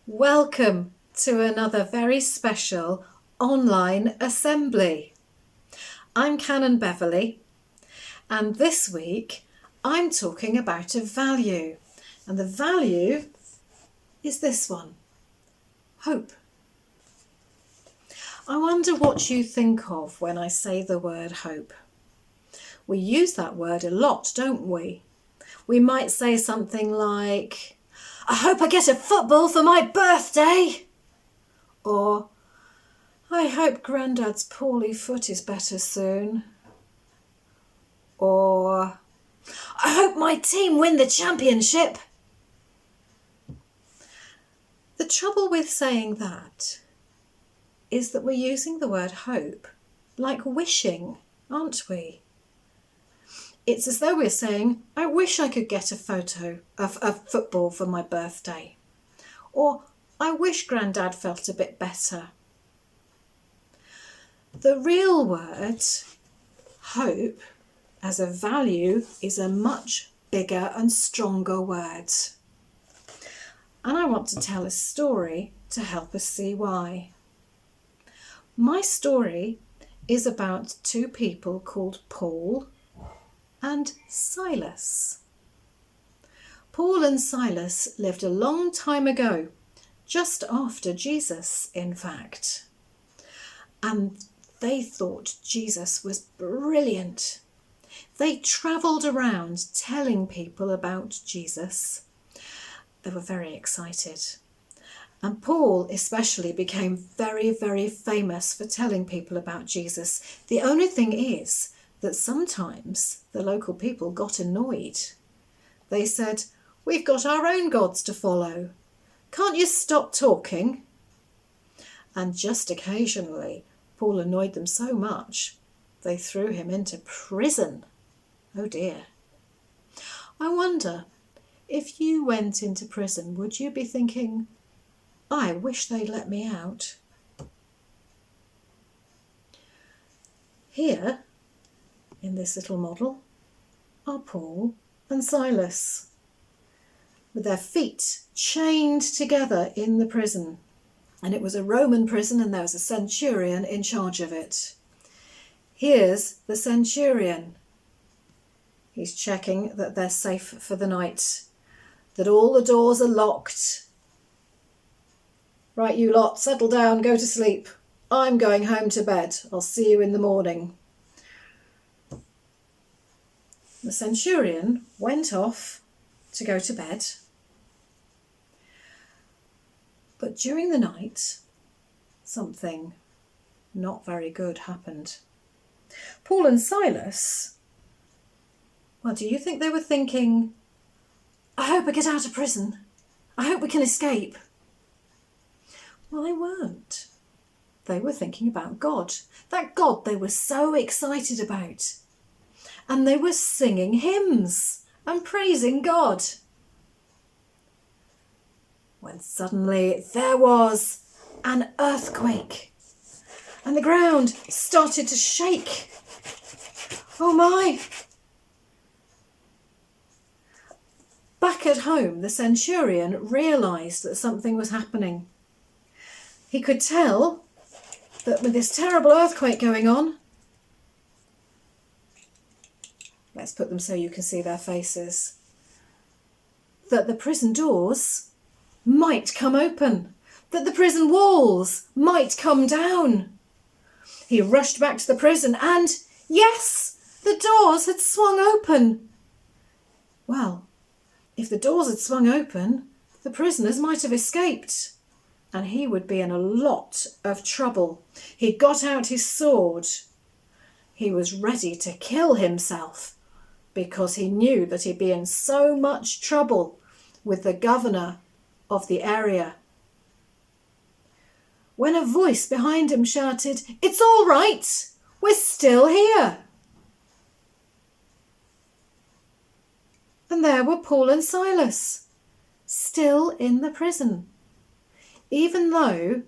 Welcome to another very special online assembly. I'm Canon Beverley, and this week I'm talking about a value, and the value is this one: hope. I wonder what you think of when I say the word hope. We use that word a lot, don't we? We might say something like, I hope I get a football for my birthday. Or, I hope Grandad's poorly foot is better soon. Or, I hope my team win the championship. The trouble with saying that is that we're using the word hope like wishing, aren't we? It's as though we're saying, I wish I could get a football for my birthday. Or, I wish Grandad felt a bit better. The real word, hope, as a value, is a much bigger and stronger word. And I want to tell a story to help us see why. My story is about two people called Paul and Silas. Paul and Silas lived a long time ago, just after Jesus, in fact. And they thought Jesus was brilliant. They travelled around telling people about Jesus. They were very excited. And Paul especially became very, very famous for telling people about Jesus. The only thing is that sometimes the local people got annoyed. They said, we've got our own gods to follow. Can't you stop talking? And just occasionally, Paul annoyed them so much, they threw him into prison. Oh dear. I wonder, if you went into prison, would you be thinking, I wish they'd let me out? Here, in this little model, are Paul and Silas, with their feet chained together in the prison. And it was a Roman prison, and there was a centurion in charge of it. Here's the centurion. He's checking that they're safe for the night, that all the doors are locked. Right, you lot, settle down, go to sleep. I'm going home to bed. I'll see you in the morning. The centurion went off to go to bed. But during the night, something not very good happened. Paul and Silas, well, do you think they were thinking, I hope I get out of prison. I hope we can escape. Well, they weren't. They were thinking about God, that God they were so excited about. And they were singing hymns and praising God. When suddenly there was an earthquake and the ground started to shake. Oh my! Back at home, the centurion realised that something was happening. He could tell that with this terrible earthquake going on, let's put them so you can see their faces, that the prison doors might come open, that the prison walls might come down. He rushed back to the prison and, yes, the doors had swung open. Well, if the doors had swung open, the prisoners might have escaped, and he would be in a lot of trouble. He got out his sword. He was ready to kill himself because he knew that he'd be in so much trouble with the governor of the area. When a voice behind him shouted, "It's all right, we're still here." And there were Paul and Silas, still in the prison. Even though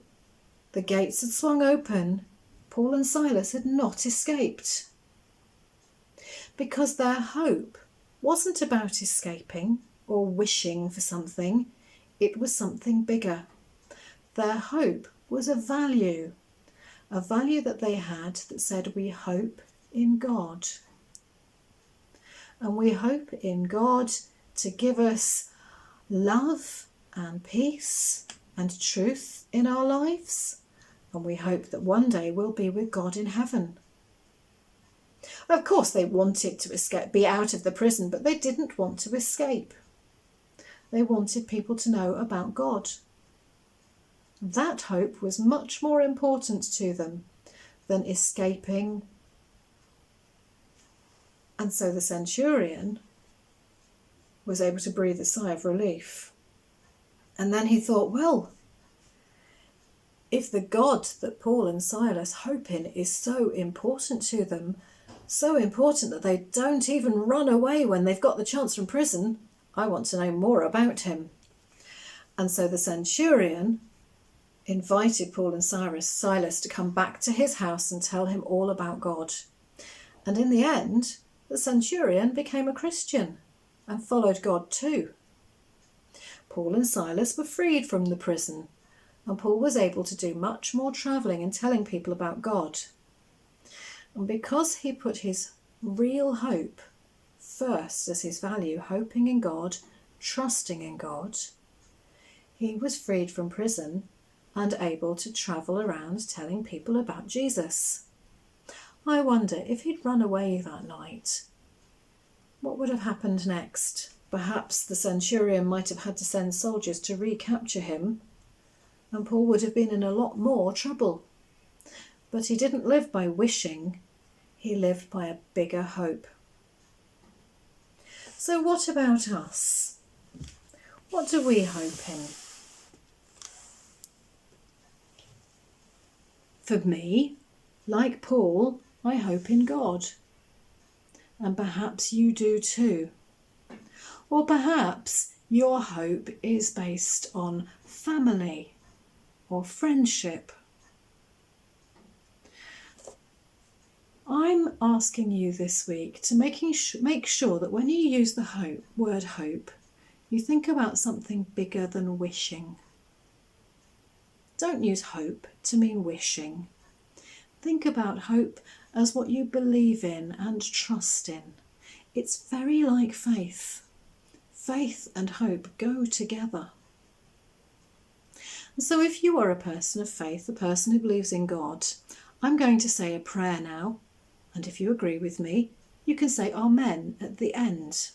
the gates had swung open, Paul and Silas had not escaped. Because their hope wasn't about escaping or wishing for something, it was something bigger. Their hope was a value that they had that said, we hope in God. And we hope in God to give us love and peace and truth in our lives. And we hope that one day we'll be with God in heaven. Of course, they wanted to escape, be out of the prison, but they didn't want to escape. They wanted people to know about God. That hope was much more important to them than escaping. And so the centurion was able to breathe a sigh of relief. And then he thought, well, if the God that Paul and Silas hope in is so important to them, so important that they don't even run away when they've got the chance from prison, I want to know more about him. And so the centurion invited Paul and Silas to come back to his house and tell him all about God. And in the end, the centurion became a Christian and followed God too. Paul and Silas were freed from the prison, and Paul was able to do much more travelling and telling people about God. And because he put his real hope first as his value, hoping in God, trusting in God, he was freed from prison and able to travel around telling people about Jesus. I wonder if he'd run away that night, what would have happened next? Perhaps the centurion might have had to send soldiers to recapture him, and Paul would have been in a lot more trouble. But he didn't live by wishing, he lived by a bigger hope. So what about us? What do we hope in? For me, like Paul, I hope in God. And perhaps you do too. Or perhaps your hope is based on family or friendship. I'm asking you this week to make sure that when you use the word hope, you think about something bigger than wishing. Don't use hope to mean wishing. Think about hope as what you believe in and trust in. It's very like faith. Faith and hope go together. So if you are a person of faith, a person who believes in God, I'm going to say a prayer now. And if you agree with me, you can say Amen at the end.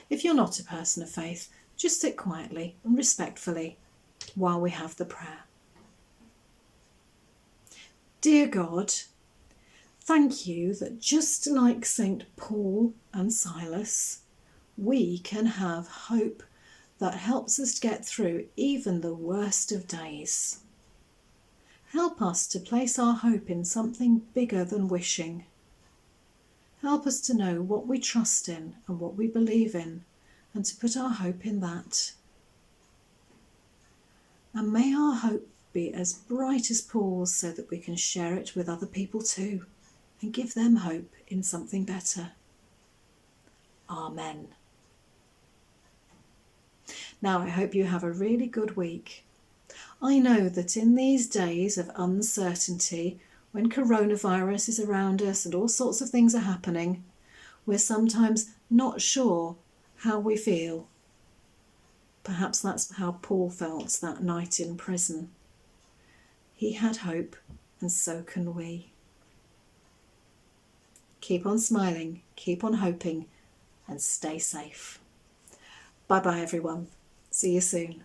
If you're not a person of faith, just sit quietly and respectfully while we have the prayer. Dear God, thank you that just like St. Paul and Silas, we can have hope that helps us get through even the worst of days. Help us to place our hope in something bigger than wishing. Help us to know what we trust in and what we believe in, and to put our hope in that. And may our hope be as bright as Paul's so that we can share it with other people too and give them hope in something better. Amen. Now I hope you have a really good week. I know that in these days of uncertainty, when coronavirus is around us and all sorts of things are happening, we're sometimes not sure how we feel. Perhaps that's how Paul felt that night in prison. He had hope, and so can we. Keep on smiling, keep on hoping, and stay safe. Bye-bye, everyone. See you soon.